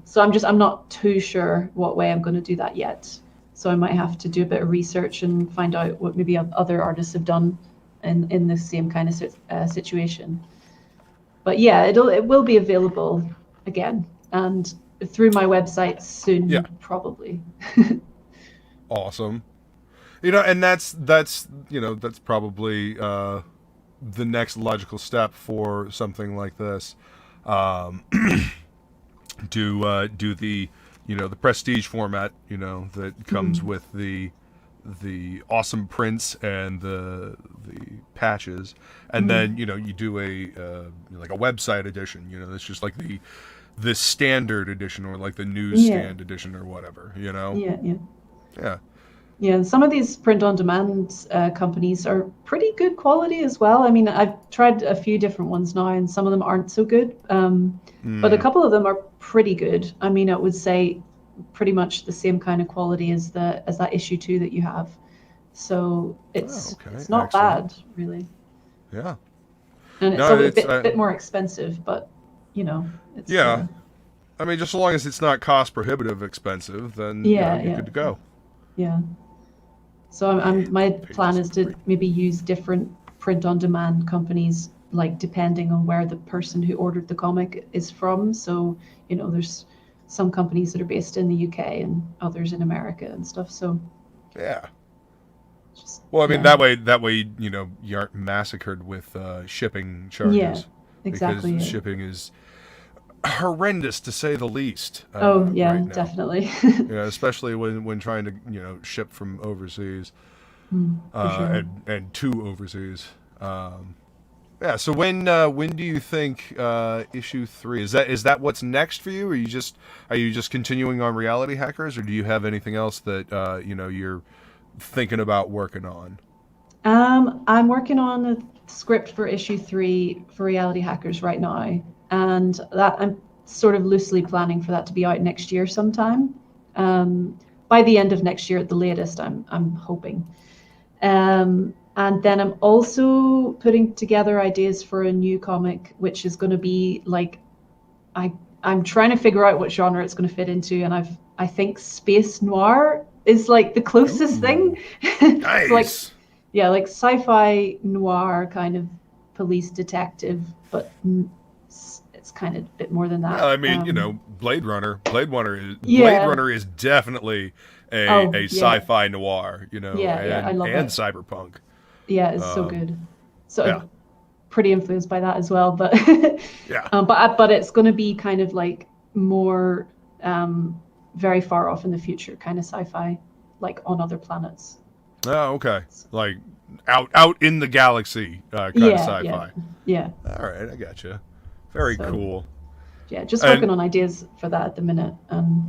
So I'm not too sure what way I'm going to do that yet. So I might have to do a bit of research and find out what maybe other artists have done in the same kind of situation. But yeah, it will be available again and through my website soon, probably. Awesome. And that's probably the next logical step for something like this. Do the the prestige format, that comes with the awesome prints and the patches, and then you do a website edition. That's just the standard edition or the newsstand edition or whatever. Yeah. Yeah, and some of these print-on-demand companies are pretty good quality as well. I mean, I've tried a few different ones now, and some of them aren't so good. But a couple of them are pretty good. I mean, I would say pretty much the same kind of quality as that issue 2 that you have. So it's not Excellent. bad, really. Yeah. And it's No, a it's bit more expensive, but it's yeah. I mean, just as long as it's not cost prohibitive expensive, then you're good to go. Yeah. So my plan is to maybe use different print-on-demand companies, like depending on where the person who ordered the comic is from. So, there's some companies that are based in the UK and others in America and stuff. So yeah. Well, I mean, that way, you aren't massacred with shipping charges. Yeah, exactly. Because shipping is horrendous, to say the least. Right, definitely. Especially when trying to ship from overseas, sure. and to overseas. So when do you think issue 3 is that what's next for you? Are you just continuing on Reality Hackers, or do you have anything else that you're thinking about working on? I'm working on a script for issue 3 for Reality Hackers right now, and that I'm sort of loosely planning for that to be out next year sometime. By the end of next year at the latest, I'm hoping. And then I'm also putting together ideas for a new comic, which is going to be like, I'm trying to figure out what genre it's going to fit into, and I think space noir is like the closest thing. Nice. like sci-fi noir kind of police detective, but it's kind of a bit more than that. Well, I mean, Blade Runner is definitely a sci-fi noir, I love and it. Cyberpunk. Yeah, it's so good. So I'm pretty influenced by that as well, but but it's going to be kind of like more very far off in the future, kind of sci-fi, like on other planets. Oh, okay. Like out in the galaxy kind of sci-fi. Yeah. All right, I gotcha. Very cool. Yeah, just working on ideas for that at the minute.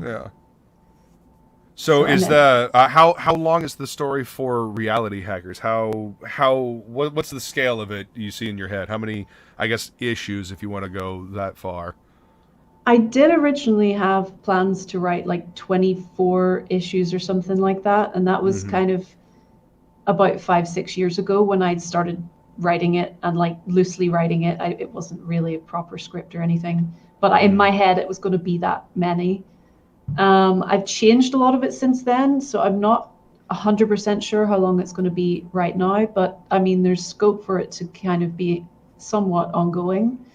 Yeah. So is the how long is the story for Reality Hackers? What's the scale of it you see in your head? How many, I guess, issues, if you want to go that far? I did originally have plans to write like 24 issues or something like that, and that was kind of about 5-6 years ago when I'd started writing it and like loosely writing it. It wasn't really a proper script or anything, but in my head it was going to be that many. I've changed a lot of it since then, so I'm not 100% sure how long it's going to be right now, but I mean, there's scope for it to kind of be somewhat ongoing.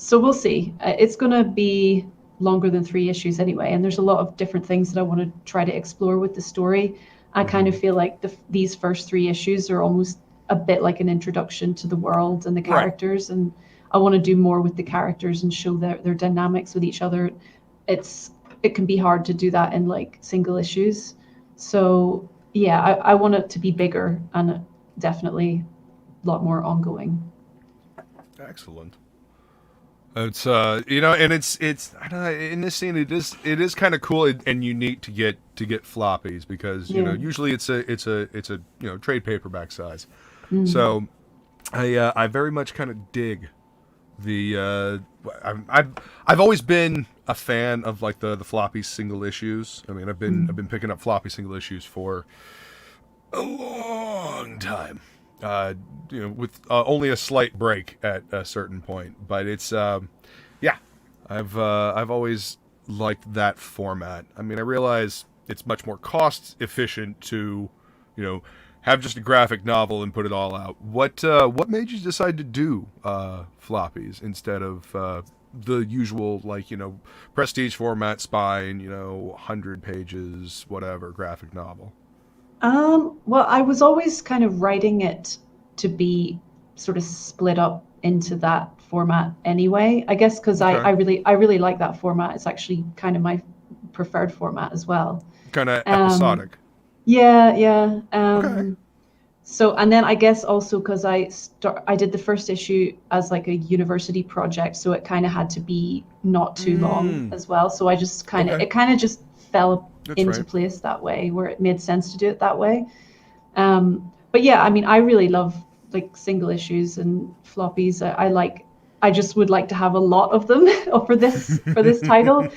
So we'll see. It's going to be longer than 3 issues anyway, and there's a lot of different things that I want to try to explore with the story. I kind of feel like these first 3 issues are almost a bit like an introduction to the world and the characters, and I want to do more with the characters and show their dynamics with each other. It can be hard to do that in like single issues. So yeah, I want it to be bigger and definitely a lot more ongoing. Excellent. It's and it's I don't know, in this scene it is kind of cool and unique to get floppies because usually it's a trade paperback size. So I very much kind of dig the I've always been a fan of like the floppy single issues. I mean, I've been picking up floppy single issues for a long time. With only a slight break at a certain point, but it's I've always liked that format. I mean, I realize it's much more cost efficient to, have just a graphic novel and put it all out. What made you decide to do floppies instead of the usual prestige format spine, 100 pages, whatever graphic novel? Well, I was always kind of writing it to be sort of split up into that format anyway, I guess, because I really like that format. It's actually kind of my preferred format as well. Kind of episodic. Yeah. So, and then I guess also because I did the first issue as like a university project, so it kind of had to be not too long as well. So I just kind of, it kind of just fell into place that way, where it made sense to do it that way. But yeah, I mean, I really love like single issues and floppies. I just would like to have a lot of them for this title,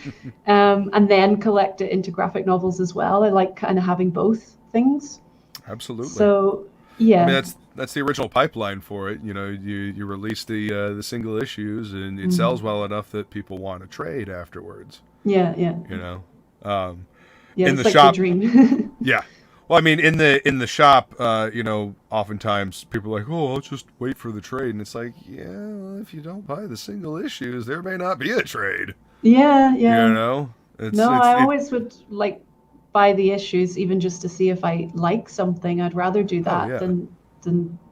and then collect it into graphic novels as well. I like kind of having both things. Absolutely. So yeah, I mean, that's the original pipeline for it. You know, you release the single issues, and it sells well enough that people want to trade afterwards. Yeah. You know, yeah, in it's the like shop. the dream. Yeah. Well, I mean, in the shop, you know, oftentimes people are like, oh, I'll just wait for the trade, and it's like, yeah, well, if you don't buy the single issues, there may not be a trade. Yeah. You know, I always would like buy the issues, even just to see if I like something. I'd rather do that than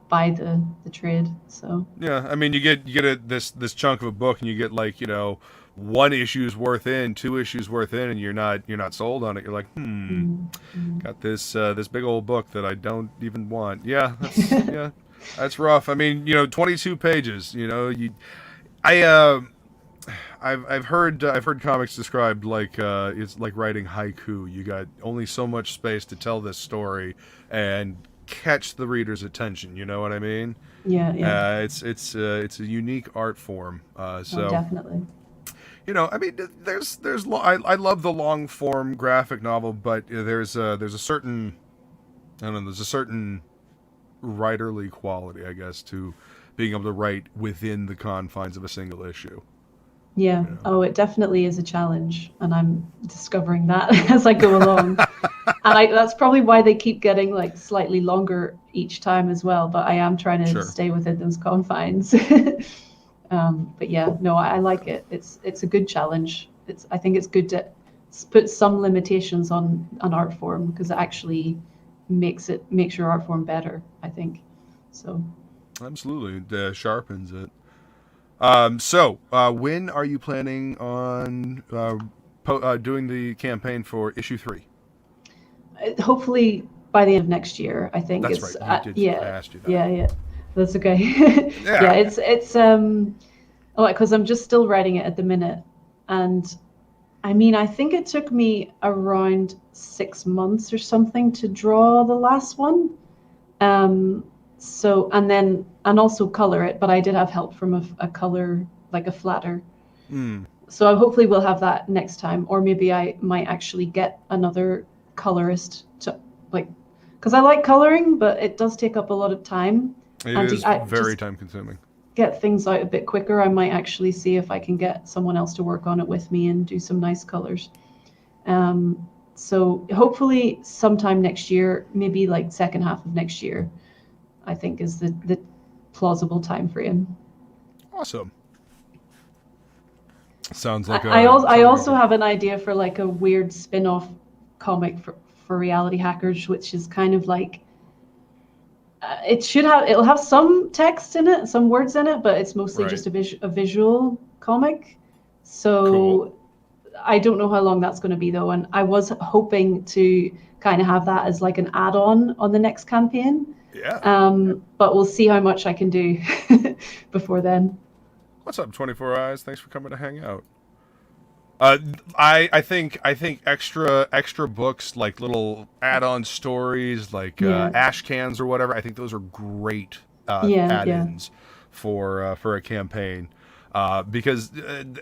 buy the trade. So yeah, I mean, you get this chunk of a book, and you get like, you know, 1 issue's worth in, 2 issues worth in, and you're not sold on it. You're like, got this big old book that I don't even want. Yeah, that's that's rough. I mean, you know, 22 pages. You know, I've heard comics described like it's like writing haiku. You got only so much space to tell this story and catch the reader's attention. You know what I mean? Yeah. It's a unique art form. So definitely. You know, I mean, I love the long form graphic novel, but there's a certain, I don't know, there's a certain writerly quality, I guess, to being able to write within the confines of a single issue. Yeah. You know? Oh, it definitely is a challenge, and I'm discovering that as I go along. And that's probably why they keep getting like slightly longer each time as well. But I am trying to stay within those confines. But yeah, no, I like it. It's a good challenge. I think it's good to put some limitations on an art form, because it actually makes your art form better, I think. So absolutely, it sharpens it. So when are you planning on doing the campaign for issue 3? Hopefully by the end of next year, I think. That's right. I asked you that. Yeah. That's okay. Yeah, it's because I'm just still writing it at the minute, and I mean, I think it took me around 6 months or something to draw the last one. So and also color it, but I did have help from a color, like a flatter. So I hopefully will have that next time, or maybe I might actually get another colorist to because I like coloring, but it does take up a lot of time. It is very time consuming. Get things out a bit quicker, I might actually see if I can get someone else to work on it with me and do some nice colors. So hopefully sometime next year, maybe like second half of next year, I think is the plausible time frame. Awesome. Sounds like I also have an idea for like a weird spin-off comic for Reality Hackers, which is kind of like it'll have some text in it, some words in it, but it's mostly just a visual comic. So cool. I don't know how long that's going to be though, and I was hoping to kind of have that as like an add-on on the next campaign. Yeah. But we'll see how much I can do before then. What's up, 24 Eyes? Thanks for coming to hang out. I think extra books, like little add-on stories, like ash cans or whatever. I think those are great add-ins for a campaign, because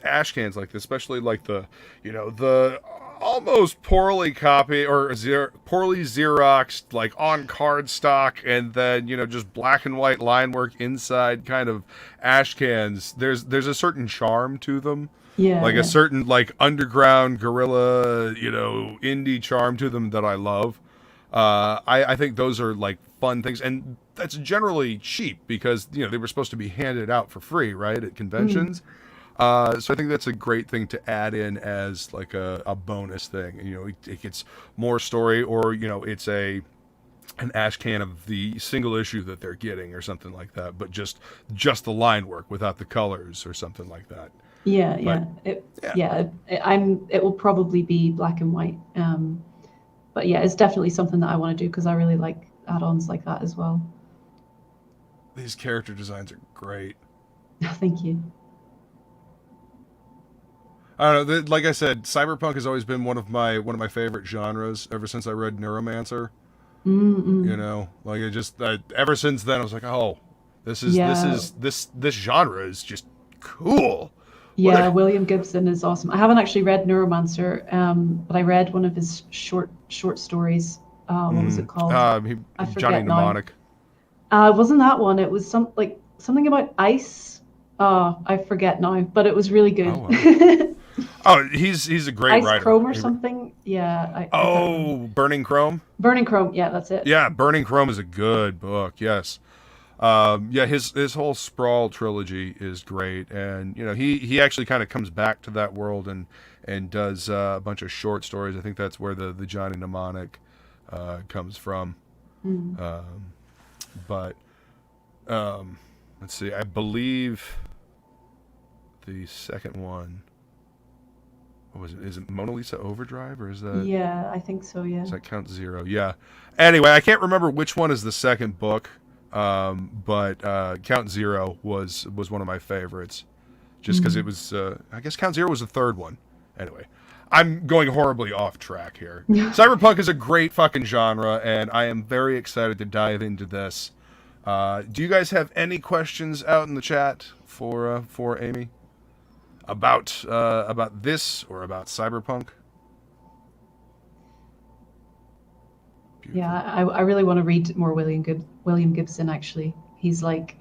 ash cans like this, especially like the almost poorly copied or poorly Xeroxed, like on cardstock, and then just black and white line work inside kind of ash cans. There's a certain charm to them. A certain like underground guerrilla, indie charm to them that I love. I think those are like fun things, and that's generally cheap because they were supposed to be handed out for free, right, at conventions. So I think that's a great thing to add in as like a bonus thing. It gets more story, or it's an ash can of the single issue that they're getting or something like that, but just the line work without the colors or something like that. It will probably be black and white. But yeah, it's definitely something that I want to do because I really like add-ons like that as well. These character designs are great. Thank you. I don't know. Like I said, cyberpunk has always been one of my favorite genres ever since I read Neuromancer. Mm-mm. You know, like ever since then I was like, oh, this genre is just cool. Yeah, William Gibson is awesome. I haven't actually read Neuromancer, but I read one of his short stories. What was it called? I forget Johnny now. Mnemonic. It wasn't that one. It was something about ice. I forget now, but it was really good. Oh, he's a great Ice writer. Chrome or something. Yeah. Burning Chrome. Burning Chrome. Yeah, that's it. Yeah, Burning Chrome is a good book. Yes. His whole Sprawl trilogy is great, and you know he actually kind of comes back to that world and does a bunch of short stories. I think that's where the Johnny Mnemonic comes from. But let's see. I believe the second one. What was it? Is it Mona Lisa Overdrive, or is that? Yeah, I think so. Yeah. Does that count Zero? Yeah. Anyway, I can't remember which one is the second book. But Count Zero was one of my favorites, just because it was. I guess Count Zero was the third one. Anyway, I'm going horribly off track here. Cyberpunk is a great fucking genre, and I am very excited to dive into this. Do you guys have any questions out in the chat for Aimee about this or about Cyberpunk? Beautiful. Yeah, I really want to read more William Gibson. Actually, he's like,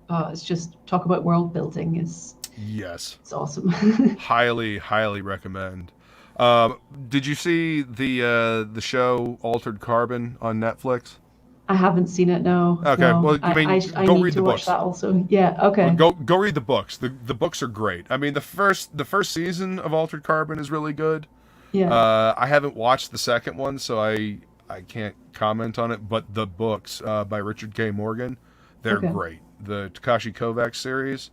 it's just talk about world building. Yes, it's awesome. highly recommend. Did you see the show Altered Carbon on Netflix? I haven't seen it. No. Okay. No. Well, I mean, go read the books. Watch that also. Yeah. Okay. Well, go read the books. The books are great. I mean, the first season of Altered Carbon is really good. Yeah. I haven't watched the second one, so I can't comment on it. But the books by Richard K. Morgan, they're great. The Takashi Kovacs series,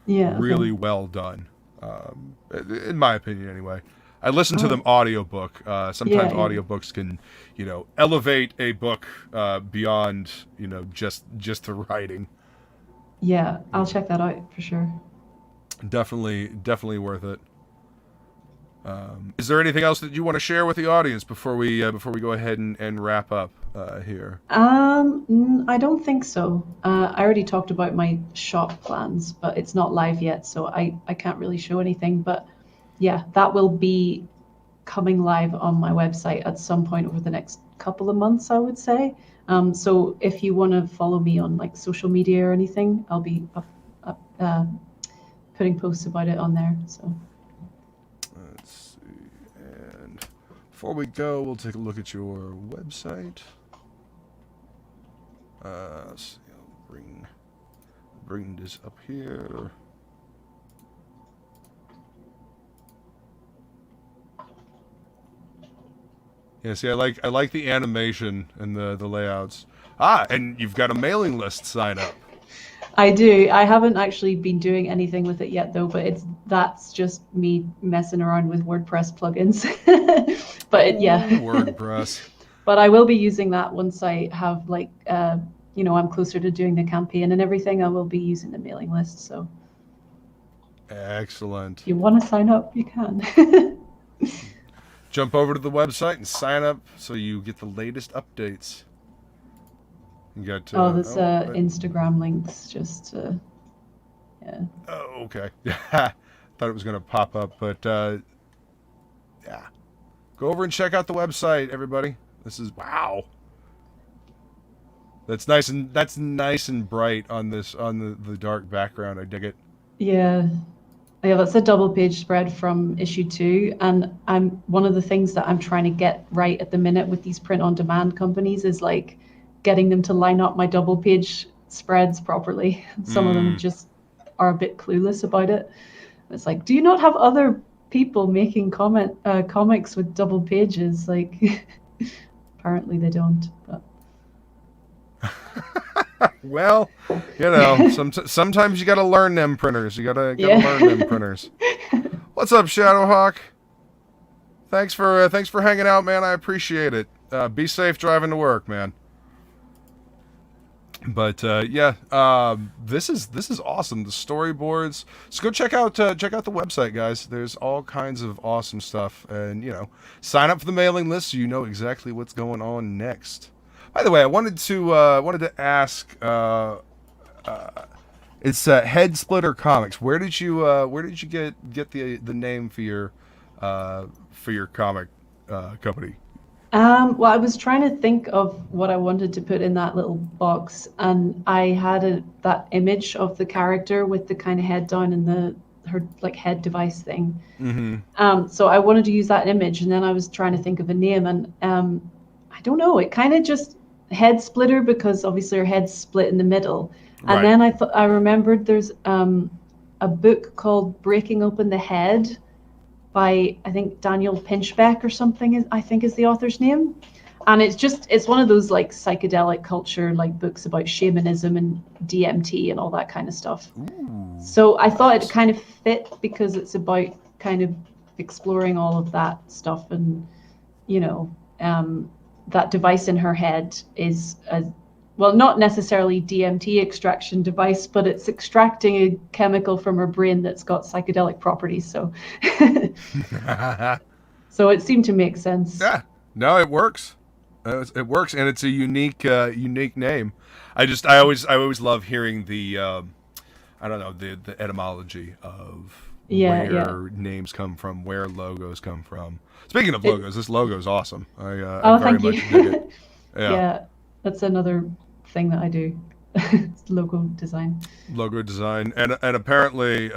really well done, in my opinion. Anyway, I listen to them audiobook. Sometimes audiobooks can, elevate a book beyond, just the writing. Yeah, I'll check that out for sure. Definitely worth it. Is there anything else that you want to share with the audience before we go ahead and wrap up here? I don't think so. I already talked about my shop plans, but it's not live yet, so I can't really show anything. But yeah, that will be coming live on my website at some point over the next couple of months, I would say. So if you want to follow me on like social media or anything, I'll be putting posts about it on there. So. Let's see. And before we go, we'll take a look at your website. Let's see, I'll bring this up here. Yeah, see, I like the animation and the layouts. And you've got a mailing list sign up. I do. I haven't actually been doing anything with it yet, though. But that's just me messing around with WordPress plugins. But yeah. WordPress. But I will be using that once I have I'm closer to doing the campaign and everything. I will be using the mailing list. So. Excellent. If you want to sign up, you can. Jump over to the website and sign up so you get the latest updates. You got there's Instagram links just yeah. Oh, okay. Thought it was going to pop up, but yeah. Go over and check out the website, everybody. This is wow. That's nice and bright on the dark background. I dig it. Yeah. Yeah, that's a double page spread from issue 2, and one of the things that I'm trying to get right at the minute with these print on demand companies is like getting them to line up my double page spreads properly. Some of them just are a bit clueless about it. It's like, do you not have other people making comics with double pages? Like, apparently they don't. But. Well, sometimes you got to learn them printers. You gotta learn them printers. What's up, Shadowhawk? Thanks for hanging out, man. I appreciate it. Be safe driving to work, man. But this is awesome. The storyboards. So go check out the website, guys. There's all kinds of awesome stuff, and sign up for the mailing list so you know exactly what's going on next. By the way, I wanted to ask. It's Head Splitter Comics. Where did you get the name for your comic company? Well, I was trying to think of what I wanted to put in that little box, and I had that image of the character with the kind of head down and her like head device thing. Mm-hmm. So I wanted to use that image, and then I was trying to think of a name, and I don't know. It kind of just Head Splitter because obviously her head's split in the middle, and then I remembered there's a book called Breaking Open the Head by I think Daniel Pinchbeck or something I think is the author's name, and it's one of those like psychedelic culture like books about shamanism and DMT and all that kind of stuff. Ooh, so I thought it kind of fit because it's about kind of exploring all of that stuff, and that device in her head is not necessarily DMT extraction device, but it's extracting a chemical from her brain that's got psychedelic properties. So, so it seemed to make sense. Yeah, no, it works. It works, and it's a unique name. I always love hearing the the etymology of where names come from, where logos come from. Speaking of logos, this logo is awesome. I very much dig it. Yeah, that's another thing that I do. It's logo design. Logo design, and apparently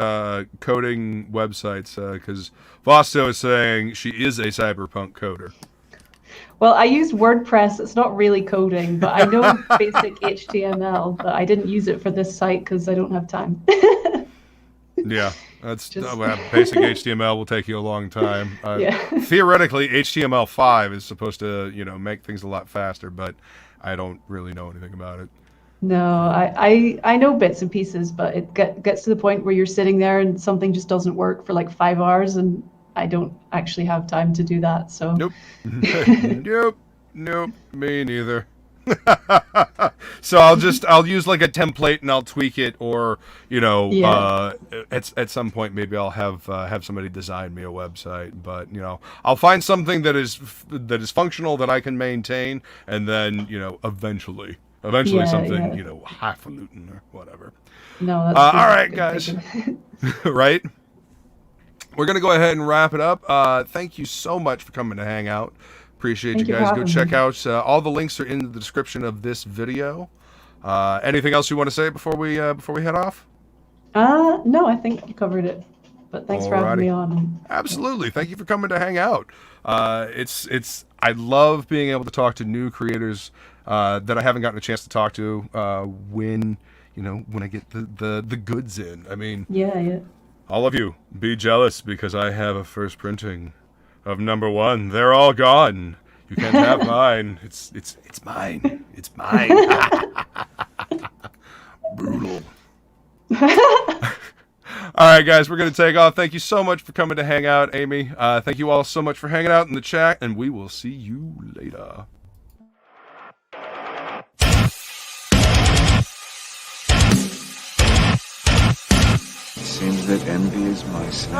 coding websites, because Vosto is saying she is a cyberpunk coder. Well, I use WordPress. It's not really coding, but I know basic HTML, but I didn't use it for this site because I don't have time. Yeah, that's basic HTML will take you a long time. Theoretically, HTML5 is supposed to make things a lot faster, but I don't really know anything about it. No, I know bits and pieces, but it gets to the point where you're sitting there and something just doesn't work for like 5 hours, and I don't actually have time to do that. So nope, nope, me neither. So I'll use like a template and I'll tweak it, or at some point maybe I'll have somebody design me a website, but I'll find something that is functional that I can maintain, and then eventually something highfalutin or whatever. No, that's all right, guys. Right, we're gonna go ahead and wrap it up. Thank you so much for coming to hang out. Appreciate you guys. Go check out all the links are in the description of this video. Anything else you want to say before we head off? No, I think you covered it. But thanks for having me on. Absolutely. Thank you for coming to hang out. I love being able to talk to new creators that I haven't gotten a chance to talk to when I get the goods in. I mean, yeah. All of you, be jealous because I have a first printing of #1. They're all gone. You can't have mine. It's mine. It's mine. Brutal. All right, guys, we're going to take off. Thank you so much for coming to hang out, Amy. Thank you all so much for hanging out in the chat, and we will see you later. Seems that envy is my sin.